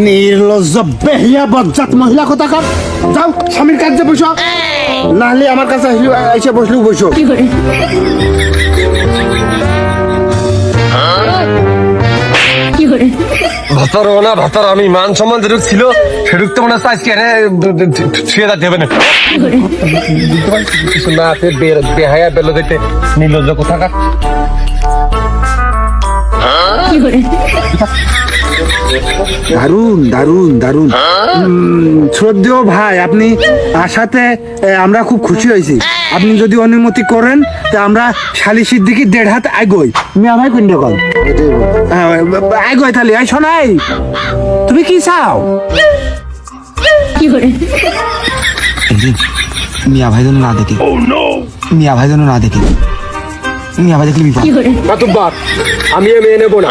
নির্লজ্জ বেহিয়া বজ্জাত মহিলা কোথাকার। যাও স্বামীর কাছে বসো, নাহলে আমার কাছে এসে বসলেও বসো। ভাতার আমি মান সম্মান যেটুক ছিল সেটুক তো মনে হচ্ছে আজকে ছুঁয়ে যেতে হবে না। কিছু না আছে বেহায়া বেলো দেখতে নির্লজ্জ কোথাকার। দারুন দারুন দারুন। শ্রদ্ধেয় ভাই, আপনি আসাতে আমরা খুব খুশি হয়েছি। আপনি যদি অনুমতি করেন তা আমরা শালিশির দিকে 1.5 হাত আগই। মিয়া ভাই কোন রকম আগই? তাহলে আই শোনাই, তুমি কি চাও? মিয়া ভাই যেন না দেখে, মিয়া ভাই যেন না দেখে, মিয়া ভাই দেখলে বিপদ। মাতুব্বার, আমি এই মেয়ে নেবো না।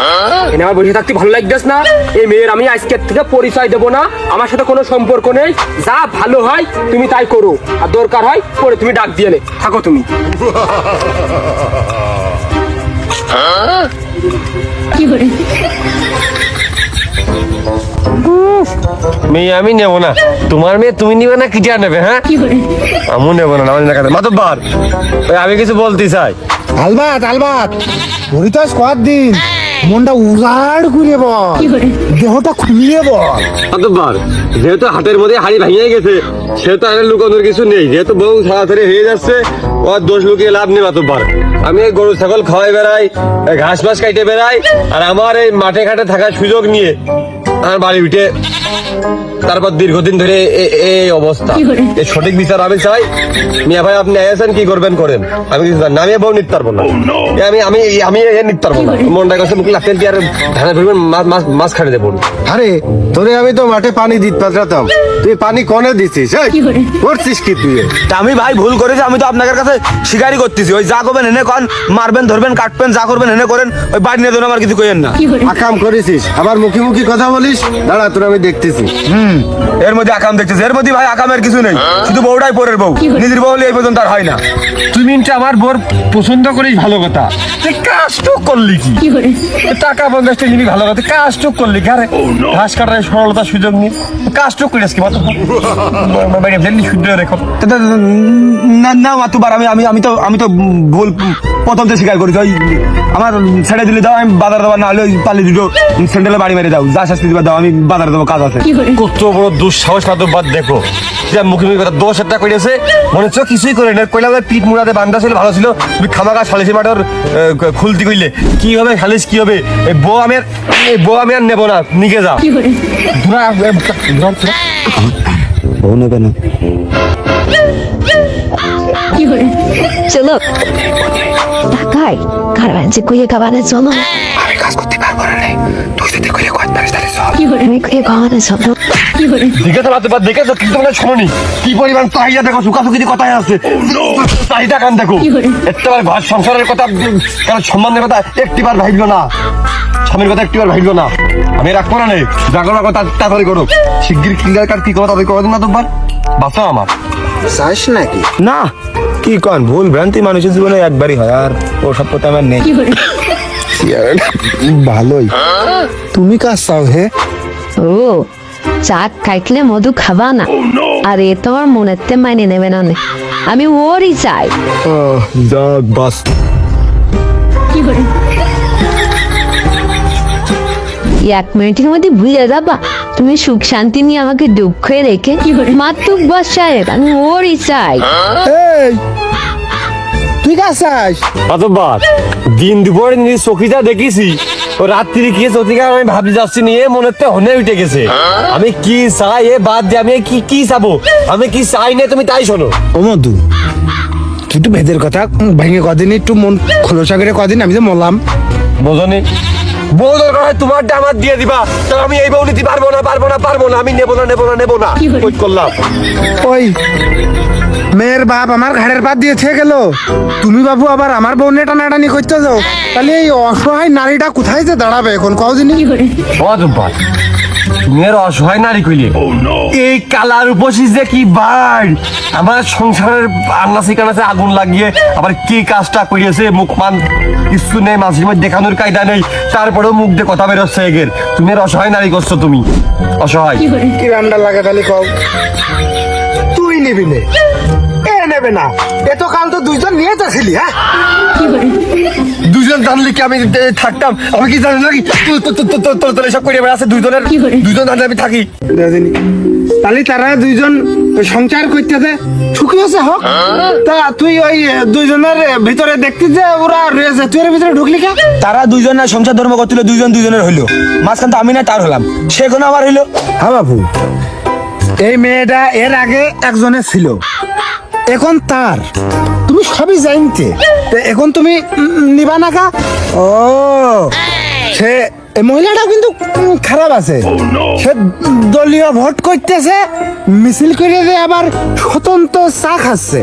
এনে আমার বসে থাকতে ভালো লাগতেছ না। এই মেয়ের আমি আজকের থেকে পরিচয় দেবো না। আমার সাথে কোনো সম্পর্ক নেই। যা ভালো হয় তুমি তাই করো, আর দরকার হয় পরে তুমি ডাক দিয়ে নে থাকো তুমি। মেয়ে আমি নেবো না। তোমার মেয়ে তুমি নিবে না, কি নেবে? হ্যাঁ, আমি নেবো না। মাতুব্বার, আমি কিছু বলতে চাই। আলবাত আলবাত, হরিতাস কত দিন মনটা উজাড় করে বল, দেহটা খুলিয়ে বল। মাতুব্বার, যেহেতু হাতের মধ্যে হাড়ি ভাঙিয়ে গেছে সেহেতু আর লুকানোর কিছু নেই। যেহেতু বউ সারাসারি হয়ে যাচ্ছে, ওর দোষ লুকিয়ে লাভ নেই। মাতুব্বার, আমি এই গরু ছাগল খাওয়াই বেড়াই, ঘাস মাস কাইটে বেড়াই, আর আমার এই মাঠে ঘাটে থাকার সুযোগ নিয়ে আমার বাড়ি উঠে তারপর দীর্ঘদিন ধরে এই অবস্থা। এই সঠিক বিচার আমি চাই। মিয়া ভাই, আপনি আছেন, কি করবেন করেন, আমি কিছু জানি না। আমি বউ নিতে পারবো না। আমি আমি আমি নিতে পারবো না। মনটা কাছে মুখ লাগতেন কি আর ধানে ধরবেন, মাছ খাটে দেবো। আরে তোরে আমি তো মাঠে পানি দিতে পারতাম, তুই পানি কনে দিছিস? করছিস কি তুই? আমি ভাই ভুল করেছি। আমি তো আপনাদের কাছে স্বীকারই করতেছি। ওই যা করবেন এনে কন, মারবেন ধরবেন কাটবেন, যা করবেন এনে করেন। ওই বাড়ি নিয়ে আমার কিছু কইেন না। আকাম করেছিস, আবার মুখে মুখে কথা বলিস। দাঁড়া, তোর আমি দেখতেছি। এর মধ্যে আকাম দেখতেছি। এর মধ্যে ভাই আকামের কিছু নেই, শুধু বউটাই পরের বউ। নিজের বউ হলে এই পর্যন্ত আর হয় না। তুমি আমার বোর পছন্দ করিস, ভালো কথা। কাজটুক করলি কি? টাকা 50 টাকা নিবি, ভালো কথা। কাজটুক করলি কি? আরে ঘাস কাটার সরলতার সুযোগ নিয়ে কাজটুক করিস কি? শুদ্ধ রেখো না না মাতুবার, আমি তো ভুল প্রথম থেকে স্বীকার করেছি। ওই আমার ছেড়ে দিলে দাও, আমি বাজার দেবো, না হলে ওই পালি দুটো স্যান্ডেলে বাড়ি মেরে দাও, যা শাস্তি দিবা দাও, আমি বাজারে দেবো, কাজ আছে। কত বড় দুঃসাহস! মাতুব্বার দেখো, যা মুখে মুখে কথা 10 টাকা করেছে, মনে হচ্ছে কিছুই করে না। কইলা পিঠ মুড়াতে বান্ধা ছিল, ভালো ছিল। তুমি খামাকা সালিশি মাঠের খুলতি কইলে কি হবে? সালিশ কি হবে? এই বউ আমি আর নেবো না, নিকে যা। বউ নেবে না। চলো ঢাকায় গার্মেন্টসে কইয়ে খাবারে চলো। আমি কাজ করতে পারবো না রে, তুই যদি কইলে কত পারিস তাহলে চল। আমি কইয়ে খাবারে চলো। দেখে তো মাতুব্বার, দেখেছো কিন্তু তোমরা শোনি কি পরিমাণ চাহিদা। দেখো সুখাসুখি কথায় আছে, চাহিদা কান দেখো। একটাবার ঘর সংসারের কথা, কারণ সম্মানের কথা একটিবার ভাবলো না, স্বামীর কথা একটিবার ভাবলো না। আমি রাখবো না নেই, যা করো কথা তাড়াতাড়ি করো। শিগগির ক্লিয়ার কাট কি করো তাদের করে দিন। মাতুব্বার, বাঁচাও আমার। চাস নাকি? না, কি কন, ভুল ভ্রান্তি মানুষের জীবনে একবারই হয়, আর ও সব কথা আমার নেই। ভালোই। তুমি কাজ চাও? হে, ও চাট খাইলে মধু খাবা না, আর এ তোমার মনেতে মাইনে নেবে না। আমি ওরই চাই। যাক বাস। এক মিনিটের মধ্যে ভুলে যাবা তুমি সুখ শান্তি নিয়ে আমাকে দুঃখে রেখে। মাতুব্বর সাহেব, আমি ওরই চাই। এই তুই কাজ চাস? মাতুব্বার, দিন দুপুরে নিজে চকিটা দেখেছি, ও রাত্রি কি চকিটা আমি ভাবতে যাচ্ছি নিয়ে মনে তো হনে উঠে গেছে। আমি কি চাই এ বাদ দিয়ে আমি কি চাবো? আমি কি চাই না তুমি তাই শোনো। ও মধু, তুই একটু ভেদের কথা ভেঙে কদিন একটু মন খোলসা করে কদিন। আমি যে মরলাম, বোঝনি? বউ দরকার হয় তোমারটা আমার দিয়ে দিবা, তো আমি এই বউ নিতে পারবো না। আমি নেবো না। ওই করলাম। ওই মেয়ের বাপ আমার ঘাড়ের পাত দিয়ে থেকে গেল, তুমি বাবু আবার আমার বউ নেটা নাটানি করতে যাও, তাহলে এই অসহায় নারীটা কোথায় যে দাঁড়াবে এখন? কও দিনই। মাতুব্বার, তুমি আর অসহায় নারী কইলে এই কালার উপসি যে কি বার আমার সংসারের আন্নাসি কানাসে আগুন লাগিয়ে আবার কি কাজটা করিয়েছে মুখ মান কিছু নেই মাঝে মধ্যে দেখানোর কায়দা নেই তারপরেও মুখ দিয়ে কথা বেরোচ্ছে এগের তুমি আর অসহায় নারী করছো তুমি অসহায় কি রান্না লাগে তাহলে কও তুই নিবি নে এ নেবে না এত কাল তো দুইজন নিয়ে যাচ্ছিলি হ্যাঁ দুজন জানলে কি আমি থাকতাম আমি কি জানি নাকি তোর সব করে আছে দুজন জানলে আমি থাকি দাদিনী তাহলে তারা দুইজন সংসার করতেছে সুখী আছে হোক তা তুই ওই দুইজনের ভিতরে দেখতে যে ওরা রয়েছে তুই এর ভিতরে ঢুকলি কে তারা দুইজন না সংসার ধর্ম করছিল দুজনের হইলো মাঝখান তো আমি না তার হলাম সে কোনো আবার হইলো। হ্যাঁ বাবু এই মেয়েটা এর আগে একজনের ছিল এখন তার তুমি সবই জানতে তো এখন তুমি নিবা না কা ও সে এই মহিলাটা কিন্তু খারাপ আছে সে দলীয় ভোট করতেছে মিছিল করে আবার স্বতন্ত্র চা খাচ্ছে